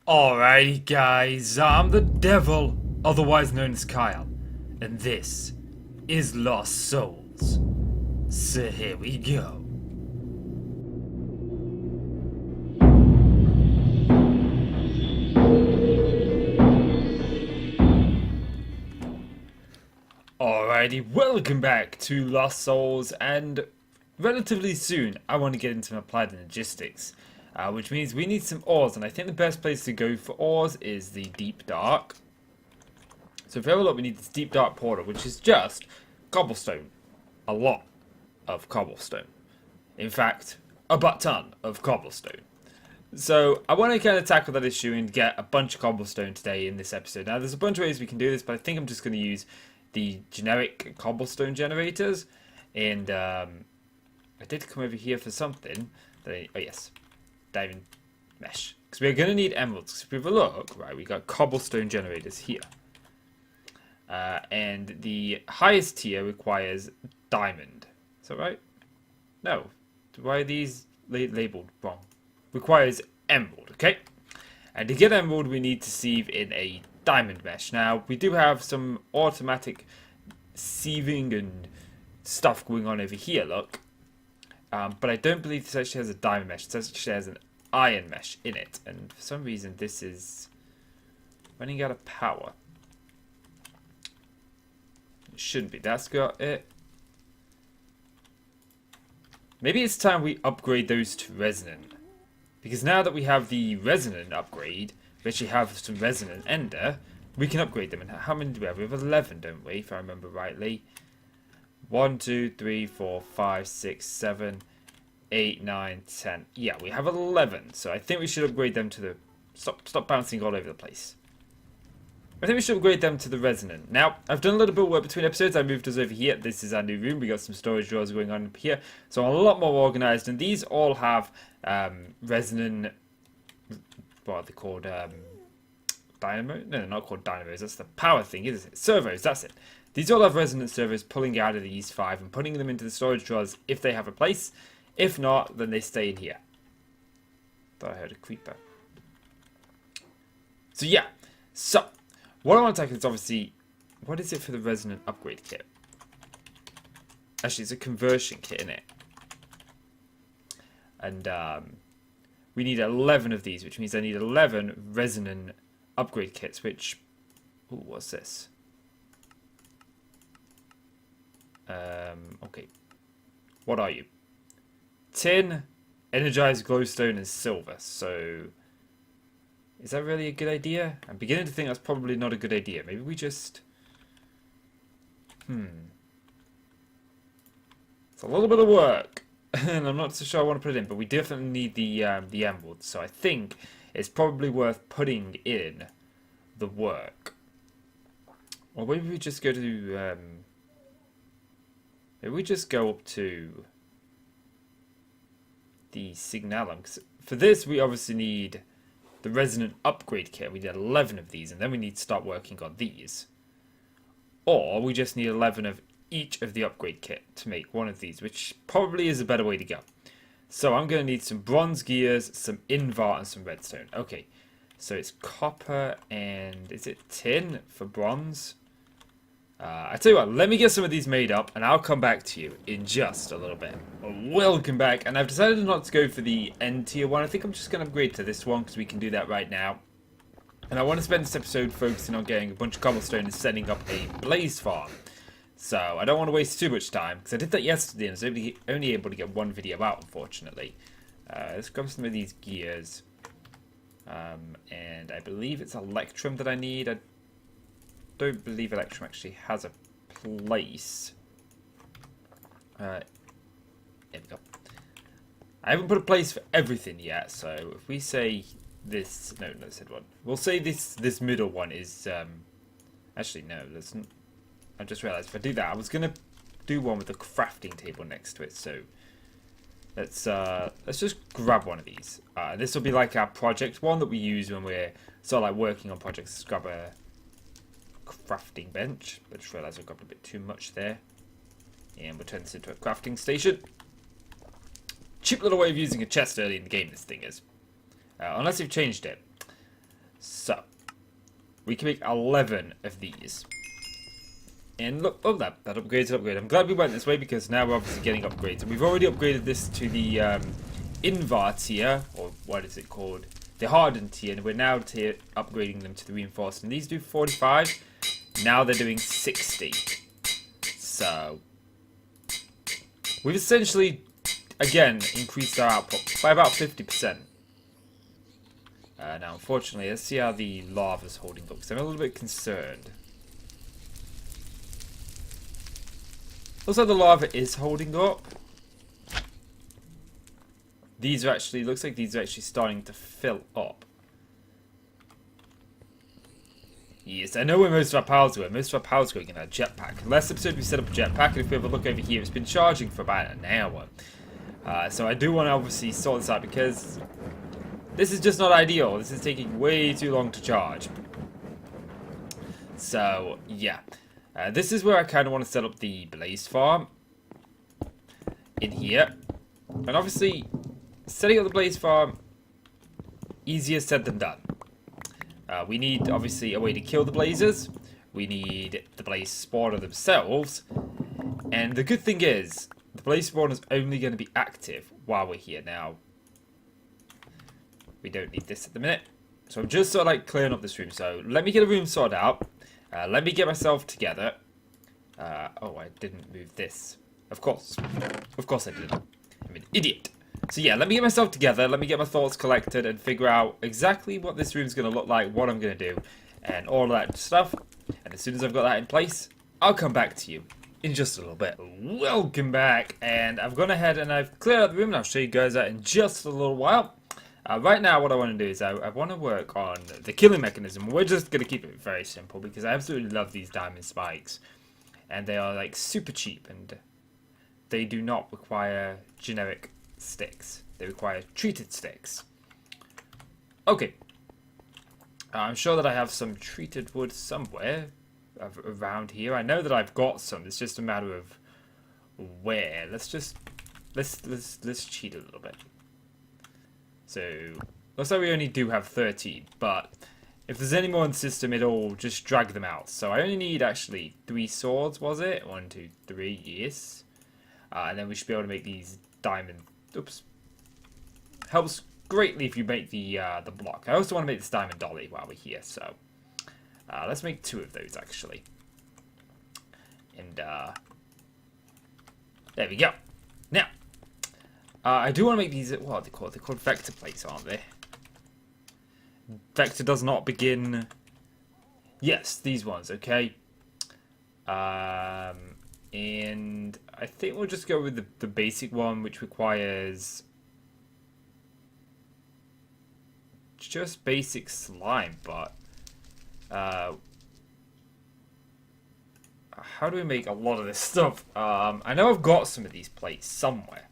Alrighty, guys, I'm the devil, otherwise known as Kyle, and this is Lost Souls. So here we go. Alrighty, welcome back to Lost Souls, and relatively soon I want to get into applied logistics, which means we need some ores, and I think the best place to go for ores is the Deep Dark. So if we have a look, we need this Deep Dark portal, which is just cobblestone. A lot of cobblestone. In fact, a butt ton of cobblestone. So I want to kind of tackle that issue and get a bunch of cobblestone today in this episode. Now there's a bunch of ways we can do this, but I think I'm just going to use the generic cobblestone generators. And I did come over here for something. Oh yes, diamond mesh. Because we're going to need emeralds. Because if we have a look, right, we got cobblestone generators here. And the highest tier requires diamond. Is that right? No. Why are these labeled wrong? Requires emerald, okay? And to get emerald, we need to sieve in a diamond mesh. Now, we do have some automatic sieving and stuff going on over here, look. But I don't believe this actually has a diamond mesh. It actually has an iron mesh in it. And for some reason, this is running out of power. It shouldn't be. That's got it. Maybe it's time we upgrade those to resonant. Because now that we have the resonant upgrade, we actually have some resonant ender, we can upgrade them. And how many do we have? We have 11, don't we, if I remember rightly. 1, 2, 3, 4, 5, 6, 7, 8, 9, 10. Yeah, we have 11. So I think we should upgrade them to the... Stop bouncing all over the place. I think we should upgrade them to the resonant. Now, I've done a little bit of work between episodes. I moved us over here. This is our new room. We got some storage drawers going on up here. So I'm a lot more organized. And these all have resonant... What are they called? Dynamo? No, they're not called dynamos. That's the power thing, isn't it? Servos, that's it. These all have resonant servos pulling out of these 5 and putting them into the storage drawers if they have a place. If not, then they stay in here. Thought I heard a creeper. So yeah. So... what I want to tackle is obviously, what is it for the resonant upgrade kit? Actually, it's a conversion kit, isn't it? And we need 11 of these, which means I need 11 resonant upgrade kits, which... ooh, what's this? Okay. What are you? Tin, energized glowstone, and silver. So... is that really a good idea? I'm beginning to think that's probably not a good idea. Maybe we just... it's a little bit of work. And I'm not so sure I want to put it in. But we definitely need the emeralds. So I think it's probably worth putting in the work. Or maybe we just go to... maybe we just go up to... the Signalum. 'Cause for this, we obviously need... the resonant upgrade kit. We need 11 of these, and then we need to start working on these. Or we just need 11 of each of the upgrade kit to make one of these, which probably is a better way to go. So I'm going to need some bronze gears, some invar, and some redstone. Okay, so it's copper and... is it tin for bronze? I tell you what, let me get some of these made up, and I'll come back to you in just a little bit. Welcome back, and I've decided not to go for the end tier one. I think I'm just going to upgrade to this one, because we can do that right now. And I want to spend this episode focusing on getting a bunch of cobblestone and setting up a blaze farm. So I don't want to waste too much time, because I did that yesterday, and I was only able to get one video out, unfortunately. Let's grab some of these gears. And I believe it's Electrum that I need. I don't believe Electrum actually has a place. There we go. I haven't put a place for everything yet, so if we say this... no, let's hit one. We'll say this middle one is... actually, no, let's... I just realised if I do that, I was going to do one with a crafting table next to it, so... let's just grab one of these. This will be like our project one that we use when we're sort of like working on projects. Let's grab a crafting bench. I just realised I've got a bit too much there. And we'll turn this into a crafting station. Cheap little way of using a chest early in the game, this thing is. Unless you've changed it. So, we can make 11 of these. And look, oh, that upgrades an upgrade. I'm glad we went this way because now we're obviously getting upgrades. And we've already upgraded this to the Invar tier, or what is it called? The Hardened tier. And we're now upgrading them to the Reinforced. And these do 45. Now they're doing 60. So, we've essentially, again, increased our output by about 50%. Now, unfortunately, let's see how the lava's holding up, because I'm a little bit concerned. Looks like the lava is holding up. These are actually, looks like these are actually starting to fill up. Yes, I know where most of our powers were. Most of our powers going in our jetpack. Last episode we set up a jetpack, and if we have a look over here, it's been charging for about an hour. So I do want to obviously sort this out because this is just not ideal. This is taking way too long to charge. So, yeah. This is where I kind of want to set up the blaze farm. In here. And obviously, setting up the blaze farm, easier said than done. We need, obviously, a way to kill the blazes. We need the blaze spawner themselves. And the good thing is, the blaze spawner is only going to be active while we're here now. We don't need this at the minute. So I'm just sort of like clearing up this room. So let me get a room sorted out. Let me get myself together. Oh, I didn't move this. Of course. Of course I didn't. I'm an idiot. So yeah, let me get myself together. Let me get my thoughts collected and figure out exactly what this room's going to look like, what I'm going to do, and all of that stuff. And as soon as I've got that in place, I'll come back to you in just a little bit. Welcome back. And I've gone ahead and I've cleared out the room, and I'll show you guys that in just a little while. Right now, what I want to do is I want to work on the killing mechanism. We're just going to keep it very simple because I absolutely love these diamond spikes. And they are like super cheap, and they do not require generic sticks. They require treated sticks. Okay. I'm sure that I have some treated wood somewhere around here. I know that I've got some. It's just a matter of where. Let's cheat a little bit. So, looks like we only do have 13, but if there's any more in the system, it'll just drag them out. So I only need, actually, 3 swords, was it? 1, 2, 3, yes. And then we should be able to make these diamond... Oops. Helps greatly if you make the block. I also want to make this diamond dolly while we're here, so... let's make 2 of those, actually. And, there we go. Now... I do want to make these, what are they called? They're called vector plates, aren't they? Vector does not begin... Yes, these ones, okay. And I think we'll just go with the basic one, which requires... just basic slime, but... how do we make a lot of this stuff? I know I've got some of these plates somewhere.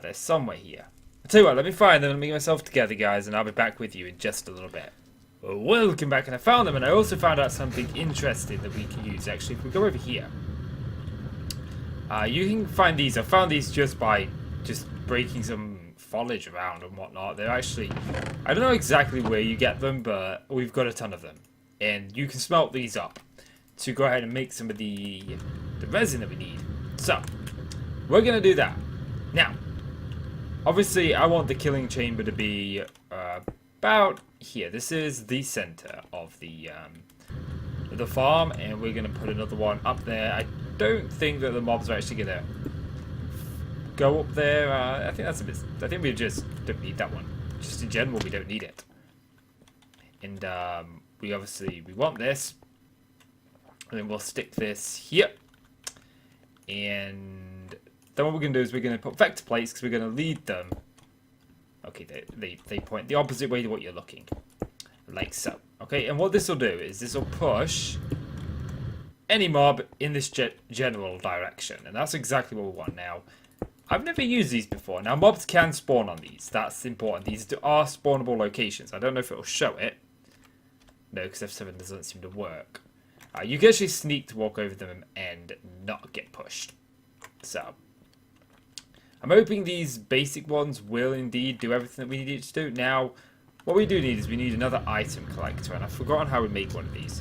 They're somewhere here. I'll tell you what, let me find them and make myself together, guys, and I'll be back with you in just a little bit. Well, welcome back, and I found them, and I also found out something interesting that we can use, actually. If we go over here, you can find these. I found these just by breaking some foliage around and whatnot. They're actually, I don't know exactly where you get them, but we've got a ton of them. And you can smelt these up to go ahead and make some of the resin that we need. So, we're going to do that. Now, obviously, I want the killing chamber to be about here. This is the center of the farm, and we're going to put another one up there. I don't think that the mobs are actually going to go up there. I think that's a bit... I think we just don't need that one. Just in general, we don't need it. And we want this. And then we'll stick this here. And... then what we're going to do is we're going to put vector plates because we're going to lead them. Okay, they point the opposite way to what you're looking. Like so. Okay, and what this will do is this will push any mob in this general direction. And that's exactly what we want now. I've never used these before. Now, mobs can spawn on these. That's important. These are spawnable locations. I don't know if it will show it. No, because F7 doesn't seem to work. You can actually sneak to walk over them and not get pushed. So... I'm hoping these basic ones will indeed do everything that we need it to do. Now, What we do need is we need another item collector, and I've forgotten how we make one of these.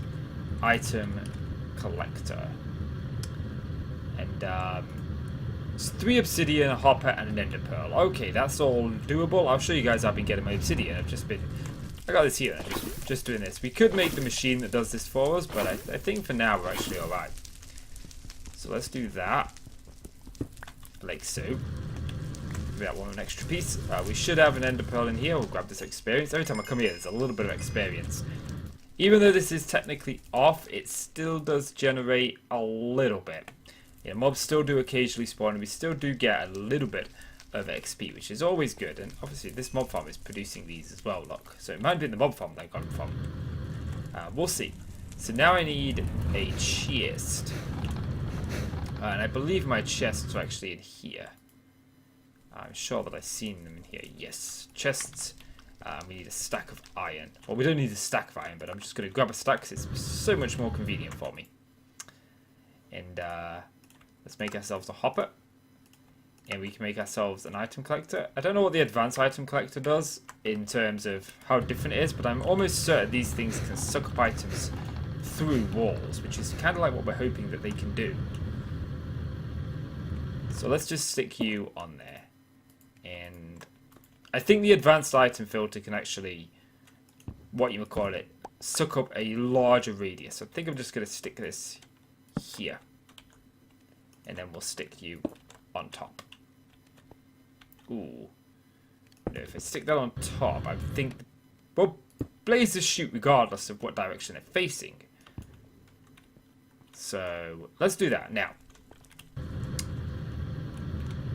Item collector. And it's 3 obsidian, a hopper, and an ender pearl. Okay, that's all doable. I'll show you guys how I've been getting my obsidian. I got this here, just doing this. We could make the machine that does this for us, but I think for now we're actually alright. So let's do that. Like so. We got one extra piece. We should have an ender pearl in here. We'll grab this experience. Every time I come here, there's a little bit of experience. Even though this is technically off, it still does generate a little bit. Yeah, mobs still do occasionally spawn, and we still do get a little bit of XP, which is always good. And obviously, this mob farm is producing these as well, look. So it might be the mob farm that I got it from. We'll see. So now I need a chest. And I believe my chests are actually in here. I'm sure that I've seen them in here. Yes, chests. We need a stack of iron. Well, we don't need a stack of iron, but I'm just going to grab a stack because it's so much more convenient for me. And let's make ourselves a hopper. And we can make ourselves an item collector. I don't know what the advanced item collector does in terms of how different it is, but I'm almost certain these things can suck up items through walls, which is kind of like what we're hoping that they can do. So let's just stick you on there. And I think the advanced item filter can actually, what you would call it, suck up a larger radius. So I think I'm just going to stick this here. And then we'll stick you on top. Ooh. No, if I stick that on top, I think... Well, blazes shoot regardless of what direction they're facing. So, let's do that. Now,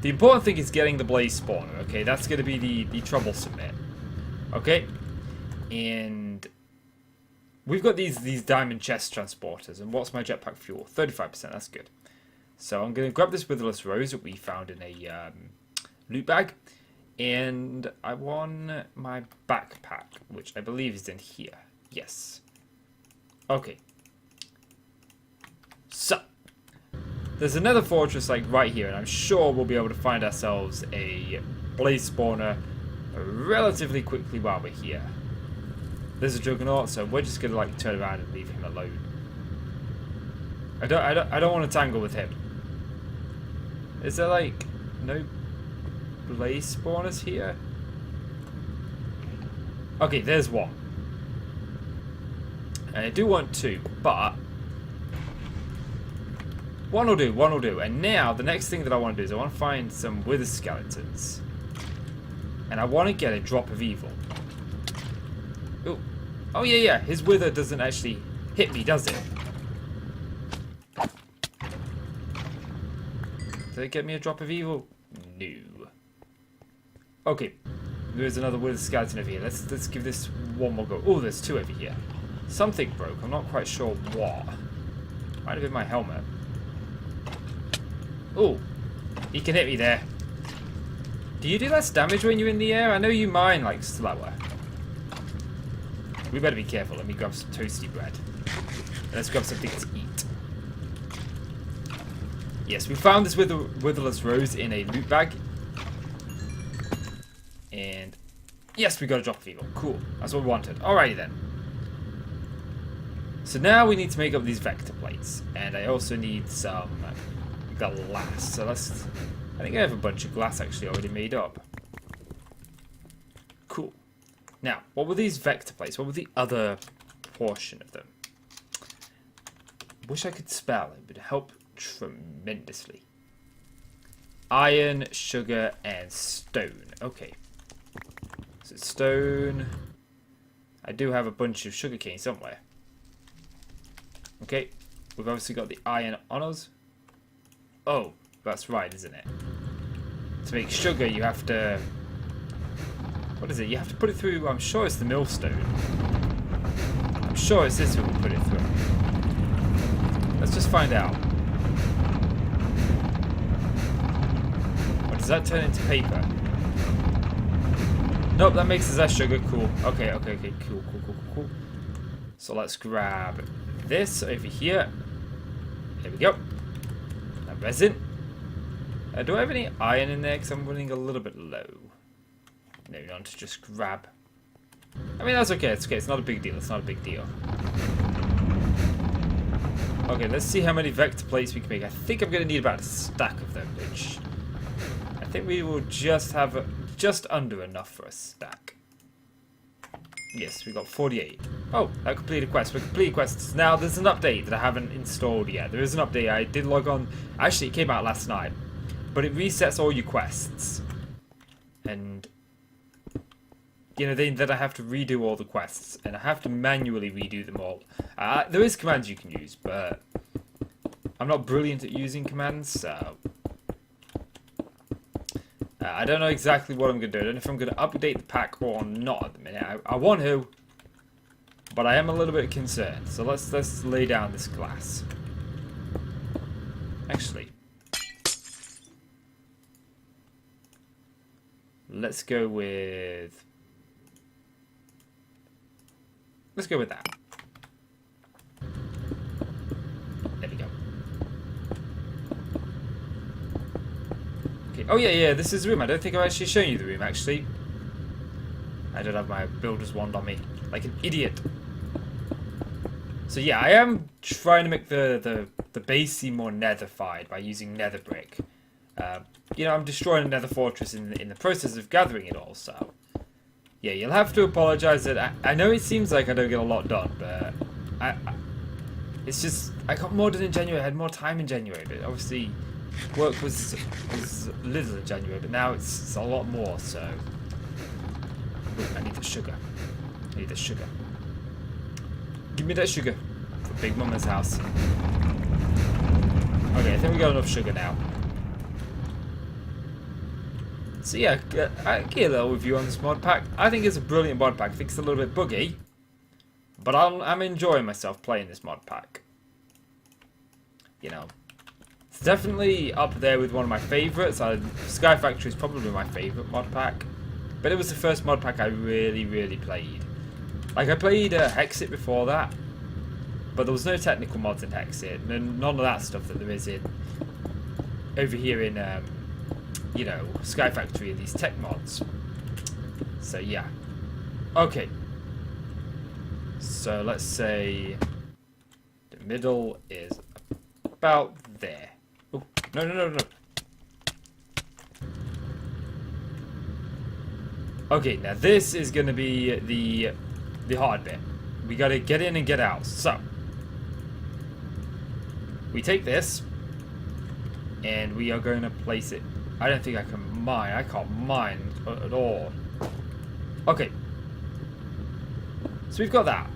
the important thing is getting the blaze spawner, okay? That's going to be the troublesome bit. Okay? And we've got these diamond chest transporters. And what's my jetpack fuel? 35%, that's good. So I'm going to grab this witherless rose that we found in a loot bag. And I want my backpack, which I believe is in here. Yes. Okay. So, there's another fortress like right here, and I'm sure we'll be able to find ourselves a blaze spawner relatively quickly while we're here. There's a juggernaut, so we're just going to like turn around and leave him alone. I don't want to tangle with him. Is there like no blaze spawners here? Okay, there's one. And I do want 2, but one will do. And now the next thing that I want to do is I want to find some wither skeletons. And I want to get a drop of evil. Ooh. Oh yeah, his wither doesn't actually hit me, does it? Did it get me a drop of evil? No. Okay. There's another wither skeleton over here. Let's give this one more go. Oh, there's 2 over here. Something broke. I'm not quite sure what. Might have been my helmet. Oh. He can hit me there. Do you do less damage when you're in the air? I know you mine like slower. We better be careful. Let me grab some toasty bread. Let's grab something to eat. Yes, we found this witherless rose in a loot bag. And yes, we got a drop of evil. Cool. That's what we wanted. Alrighty then. So now we need to make up these vector plates. And I also need some glass. So let's... I think I have a bunch of glass actually already made up. Cool. Now, what were these vector plates? What were the other portion of them? Wish I could spell. It would help tremendously. Iron, sugar, and stone. Okay. So stone. I do have a bunch of sugarcane somewhere. Okay. We've obviously got the iron on us. Oh, that's right, isn't it? To make sugar, you have to... What is it? You have to put it through... I'm sure it's the millstone. I'm sure it's this one we put it through. Let's just find out. Or does that turn into paper? Nope, that makes us less sugar. Cool. Okay. Cool. So let's grab this over here. There we go. That resin. Do I have any iron in there? Because I'm running a little bit low. No, you want to just grab I mean, that's okay. It's okay. It's not a big deal. It's not a big deal. Okay, let's see how many vector plates we can make. I think I'm going to need about a stack of them, which I think we will just have just under enough for a stack. Yes, we got 48. Oh, that completed a quest. We completed quests. Now, there's an update that I haven't installed yet. There is an update. I did log on. Actually, it came out last night. But it resets all your quests. And, you know, then I have to redo all the quests. And I have to manually redo them all. There is commands you can use, but I'm not brilliant at using commands, so I don't know exactly what I'm going to do. I don't know if I'm going to update the pack or not at the minute. I want to, but I am a little bit concerned. So let's lay down this glass. Actually, let's go with that. There we go. Okay. Oh yeah, this is the room. I don't think I've actually shown you the room, actually. I don't have my builder's wand on me. Like an idiot. So yeah, I am trying to make the base seem more netherfied by using nether brick. You know, I'm destroying a nether fortress in the process of gathering it all, so yeah, you'll have to apologise that I know it seems like I don't get a lot done, but it's just I got more done in January. I had more time in January, but obviously work was little in January, but now it's a lot more. So I need the sugar. I need the sugar. Give me that sugar for Big Mama's house. Okay, I think we got enough sugar now. So yeah, I get a little review on this mod pack. I think it's a brilliant mod pack. I think it's a little bit buggy, but I'm enjoying myself playing this mod pack. You know, it's definitely up there with one of my favourites. Sky Factory is probably my favourite mod pack, but it was the first mod pack I really played. Like, I played Hexit before that, but there was no technical mods in Hexit, and none of that stuff that there is in over here in you know, Sky Factory and these tech mods. So yeah. Okay. So let's say the middle is about there. Oh, no. Okay, now this is going to be the hard bit. We got to get in and get out. So we take this and we are going to place it. I don't think I can mine. I can't mine at all. Okay. So we've got that.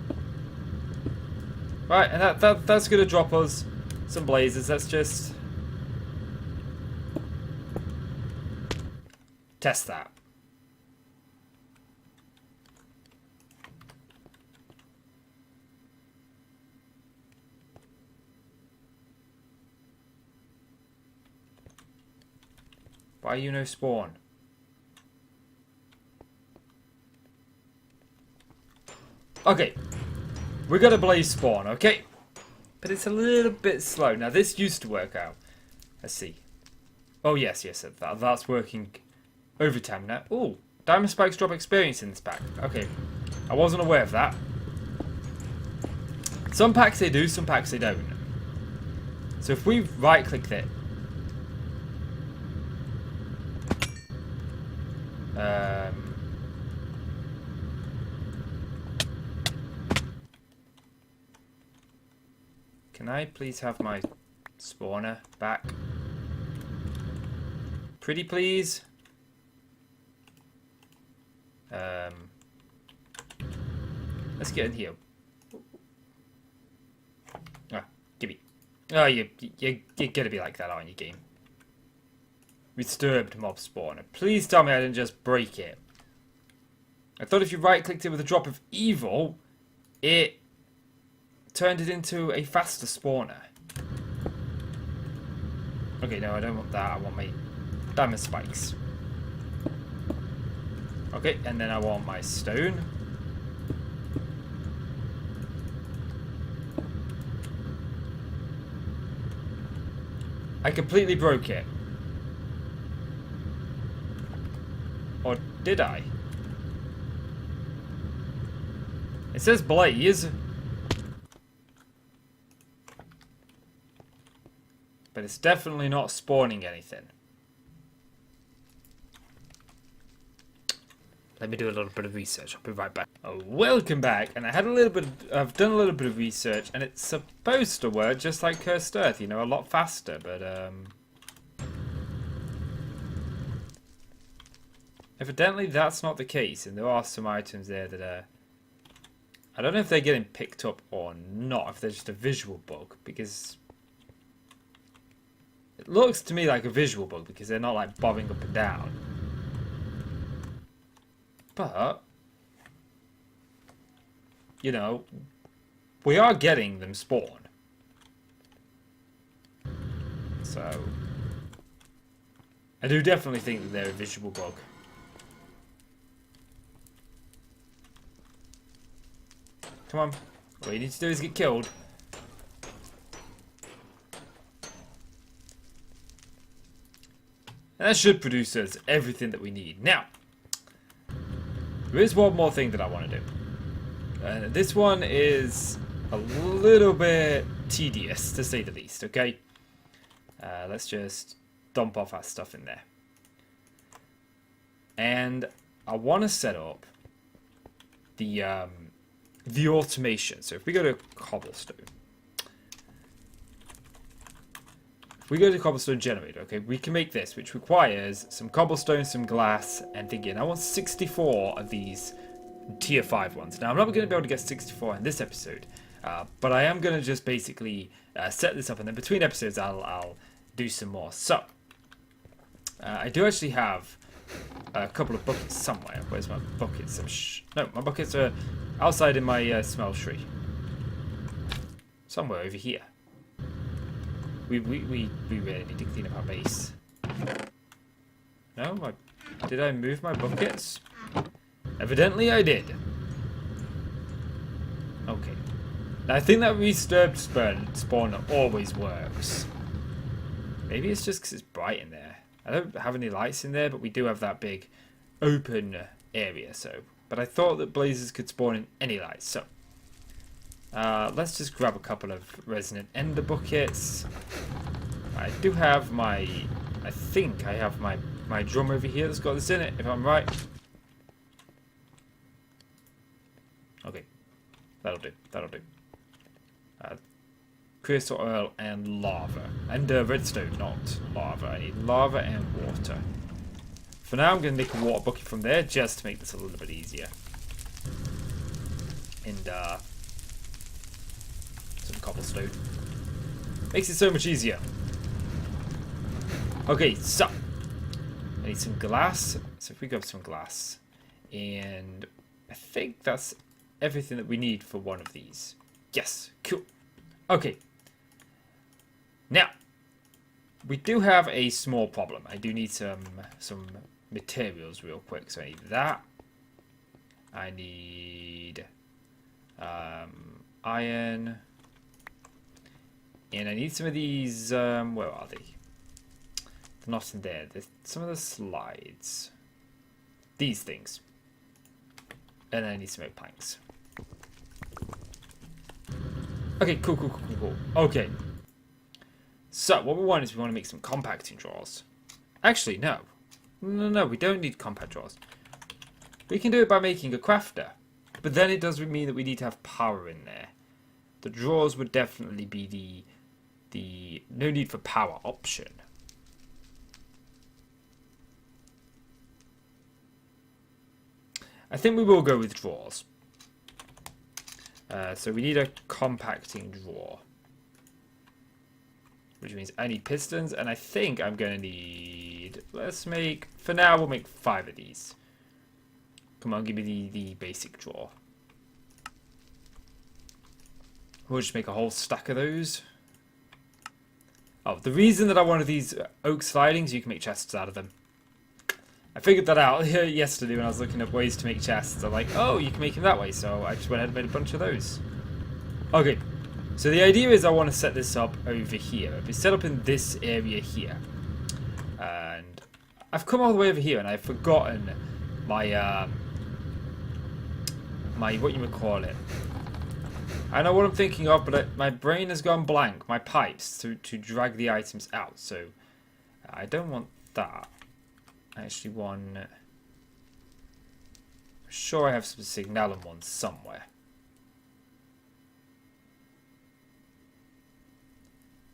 Right, and that's going to drop us some blazes. Let's just test that. Why are you no spawn? Okay. We got a blaze spawn, okay? But it's a little bit slow. Now, this used to work out. Let's see. Oh, yes, that's working overtime now. Oh, diamond spikes drop experience in this pack. Okay. I wasn't aware of that. Some packs they do, some packs they don't. So if we right-click it, can I please have my spawner back? Pretty please. Let's get in here. Gimme. Oh, you're gonna be like that, aren't you, game? Disturbed mob spawner. Please tell me I didn't just break it. I thought if you right-clicked it with a drop of evil, it turned it into a faster spawner. Okay, no, I don't want that. I want my diamond spikes. Okay, and then I want my stone. I completely broke it. Or did I? It says blaze. But it's definitely not spawning anything. Let me do a little bit of research. I'll be right back. Oh, welcome back. And I've done a little bit of research, and it's supposed to work just like Cursed Earth, you know, a lot faster, but evidently that's not the case, and there are some items there that are, I don't know if they're getting picked up or not, if they're just a visual bug, because it looks to me like a visual bug, because they're not like bobbing up and down. But, you know, we are getting them spawn. So, I do definitely think that they're a visual bug. Come on. All you need to do is get killed. And that should produce us everything that we need. Now, there is one more thing that I want to do. This one is a little bit tedious, to say the least, okay? Let's just dump off our stuff in there. And I want to set up the automation. So if we go to Cobblestone. If we go to Cobblestone Generator, okay, we can make this, which requires some cobblestone, some glass, and thinking. I want 64 of these tier 5 ones. Now, I'm not going to be able to get 64 in this episode, but I am going to just basically set this up, and then between episodes, I'll do some more. So, I do actually have a couple of buckets somewhere. Where's my buckets? No, my buckets are outside in my smeltery. Somewhere over here. We really need to clean up our base. No? Did I move my buckets? Evidently I did. Okay. Now I think that redisturbed spawn always works. Maybe it's just because it's bright in there. I don't have any lights in there, but we do have that big open area. So, but I thought that blazes could spawn in any lights. So, let's just grab a couple of resonant ender buckets. I do have my, I think I have my drum over here that's got this in it, if I'm right. Okay, that'll do, that'll do. Crystal oil and lava. And redstone, not lava. I need lava and water. For now, I'm going to make a water bucket from there, just to make this a little bit easier. And, some cobblestone. Makes it so much easier. Okay, so I need some glass. So if we grab some glass, and I think that's everything that we need for one of these. Yes, cool. Okay. Now, we do have a small problem. I do need some materials real quick. So I need that. I need iron. And I need some of these, where are they? They're not in there. There's some of the slides. These things. And I need some oak planks. Okay, cool. Okay. So, what we want is we want to make some compacting drawers. Actually, no. No, we don't need compact drawers. We can do it by making a crafter. But then it does mean that we need to have power in there. The drawers would definitely be the no need for power option. I think we will go with drawers. So we need a compacting drawer. Which means I need pistons, and I think I'm going to need... Let's make... For now, we'll make 5 of these. Come on, give me the basic drawer. We'll just make a whole stack of those. Oh, the reason that I wanted these oak slidings, you can make chests out of them. I figured that out yesterday when I was looking up ways to make chests. I'm like, oh, you can make them that way. So I just went ahead and made a bunch of those. Okay, so the idea is I want to set this up over here. It'll be set up in this area here. And I've come all the way over here and I've forgotten my what you would call it. I know what I'm thinking of, but my brain has gone blank. My pipes to drag the items out. So I don't want that. I actually want. I'm sure I have some signalum ones somewhere.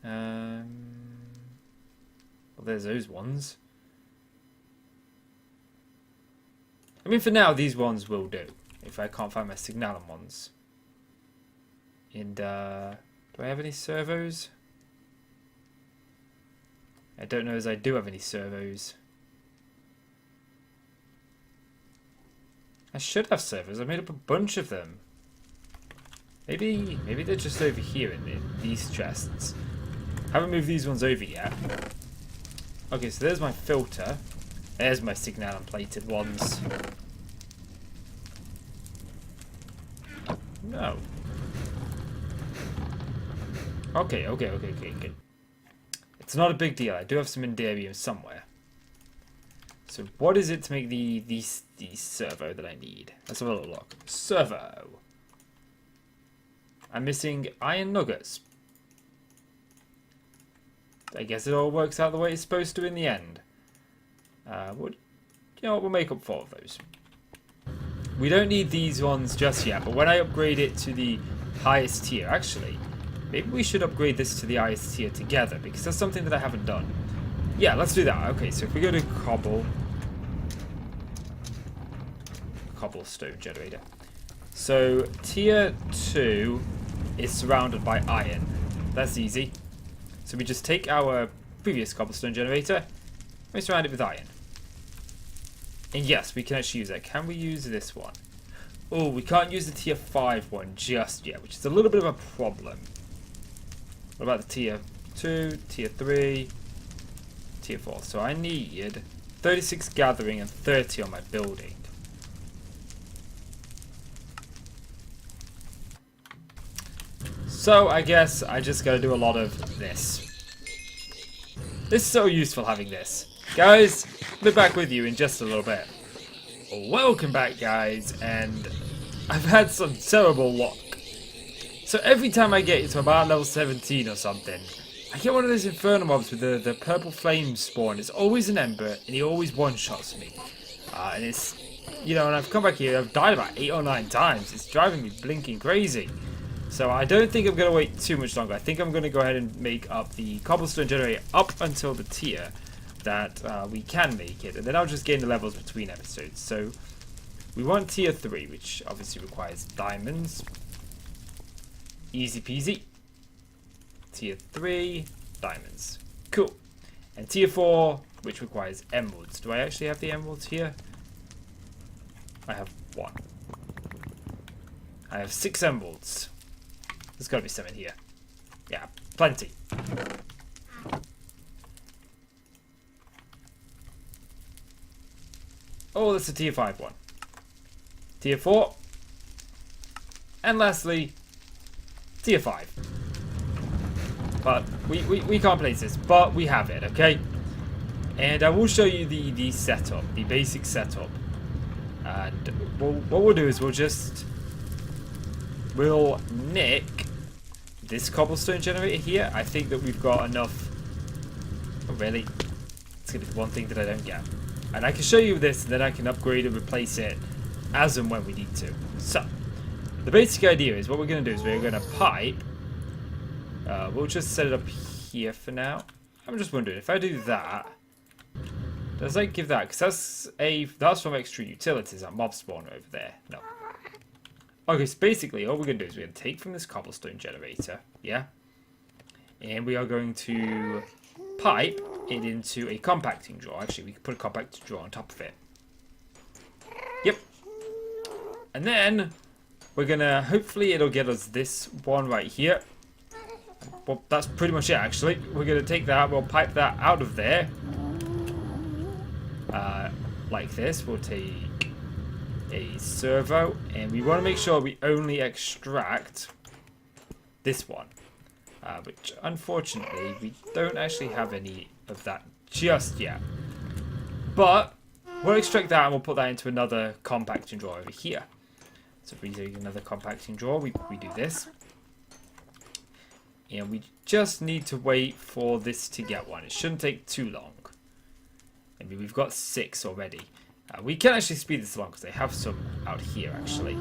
Well, there's those ones. I mean, for now, these ones will do. If I can't find my signalum ones. And, do I have any servos? I don't know as I do have any servos. I should have servos. I made up a bunch of them. Maybe they're just over here in these chests. Haven't moved these ones over yet. Okay, so there's my filter. There's my signalum plated ones. No. Okay. It's not a big deal. I do have some Enderium somewhere. So what is it to make the servo that I need? Let's have a little look. Servo. I'm missing iron nuggets. I guess it all works out the way it's supposed to in the end. You know what? We'll make up 4 of those. We don't need these ones just yet, but when I upgrade it to the highest tier, actually, maybe we should upgrade this to the highest tier together, because that's something that I haven't done. Yeah, let's do that. Okay, so if we go to Cobblestone Generator. So, tier 2 is surrounded by iron. That's easy. So we just take our previous Cobblestone Generator, and we surround it with iron. And yes, we can actually use that. Can we use this one? Oh, we can't use the tier 5 one just yet, which is a little bit of a problem. What about the tier 2, tier 3, tier 4? So I need 36 gathering and 30 on my building. So I guess I just gotta do a lot of this. This is so useful having this. Guys, I'll be back with you in just a little bit. Welcome back, guys, and I've had some terrible luck. So every time I get to about level 17 or something, I get one of those inferno mobs with the purple flame spawn. It's always an ember, and he always one-shots me. And it's, you know, and I've come back here, I've died about 8 or 9 times. It's driving me blinking crazy. So I don't think I'm going to wait too much longer. I think I'm going to go ahead and make up the Cobblestone Generator up until the tier that we can make it. And then I'll just gain the levels between episodes. So we want tier 3, which obviously requires diamonds. Easy peasy. Tier 3, diamonds. Cool. And tier 4, which requires emeralds. Do I actually have the emeralds here? I have 1. I have 6 emeralds. There's got to be some in here. Yeah, plenty. Oh, that's a tier 5 one. Tier 4. And lastly, tier 5. But we can't place this, but we have it, okay? And I will show you the setup, the basic setup. And what we'll do is we'll nick this Cobblestone Generator here. I think that we've got enough. Oh, really? It's going to be one thing that I don't get. And I can show you this, and then I can upgrade and replace it as and when we need to. So, the basic idea is what we're going to do is we're going to pipe. We'll just set it up here for now. I'm just wondering, if I do that, does that give that? Because that's from extra utilities, that mob spawner over there. No. Okay, so basically all we're going to do is we're going to take from this Cobblestone Generator, yeah? And we are going to pipe it into a compacting drawer. Actually, we can put a compacting drawer on top of it. Yep. And then we're going to, hopefully it'll get us this one right here. Well, that's pretty much it, actually. We're going to take that, we'll pipe that out of there. Like this. We'll take a servo, and we want to make sure we only extract this one. Which, unfortunately, we don't actually have any of that just yet. But we'll extract that, and we'll put that into another compacting drawer over here. So if we take another compacting drawer, we do this. And we just need to wait for this to get one. It shouldn't take too long. Maybe we've got 6 already. We can actually speed this along because they have some out here actually.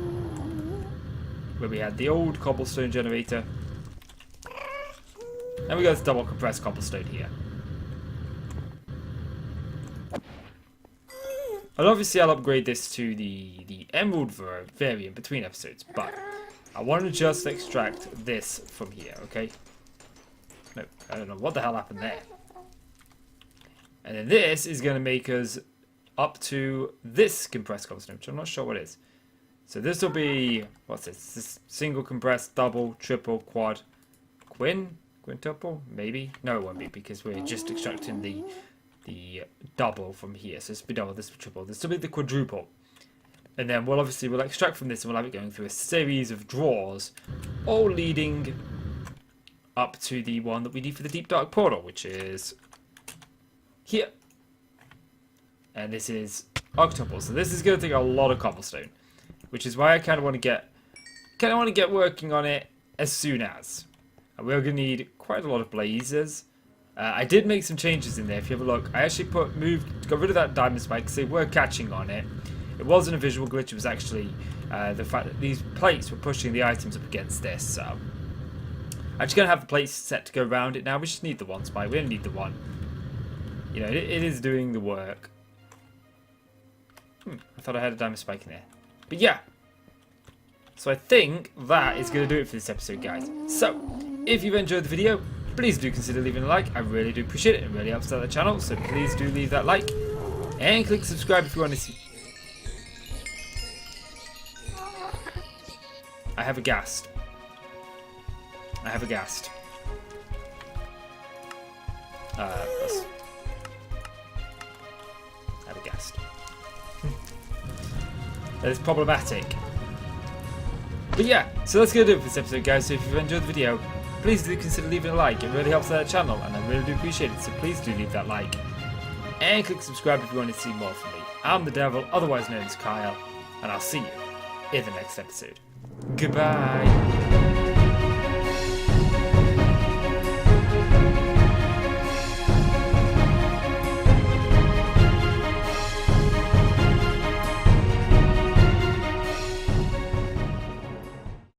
Where we had the old Cobblestone Generator. And we got this double compressed cobblestone here. And obviously I'll upgrade this to the emerald variant between episodes, but I want to just extract this from here, okay? No, I don't know what the hell happened there. And then this is going to make us up to this compressed cobblestone, which I'm not sure what it is. So this will be, what's this? This single compressed, double, triple, quad, quintuple, maybe? No, it won't be because we're just extracting the double from here. So this will be double, this will be triple, this will be the quadruple. And then we'll extract from this and we'll have it going through a series of drawers, all leading up to the one that we need for the deep dark portal, which is here. And this is octuple. So this is going to take a lot of cobblestone, which is why I kind of want to get working on it as soon as. And we're going to need quite a lot of blazes. I did make some changes in there. If you have a look, I actually got rid of that diamond spike because they were catching on it. It wasn't a visual glitch. It was actually the fact that these plates were pushing the items up against this. So I'm just going to have the plates set to go around it now. We just need the one spike. We only need the one. You know, it is doing the work. I thought I had a diamond spike in there. But yeah. So I think that is going to do it for this episode, guys. So, if you've enjoyed the video, please do consider leaving a like. I really do appreciate it. It really helps out the channel. So please do leave that like. And click subscribe if you want to see. I have a ghast. I have a ghast. I have a ghast. That is problematic. But yeah, so that's going to do it for this episode, guys. So if you've enjoyed the video, please do consider leaving a like. It really helps out the channel, and I really do appreciate it. So please do leave that like. And click subscribe if you want to see more from me. I'm the Devil, otherwise known as Kyle, and I'll see you in the next episode. Goodbye.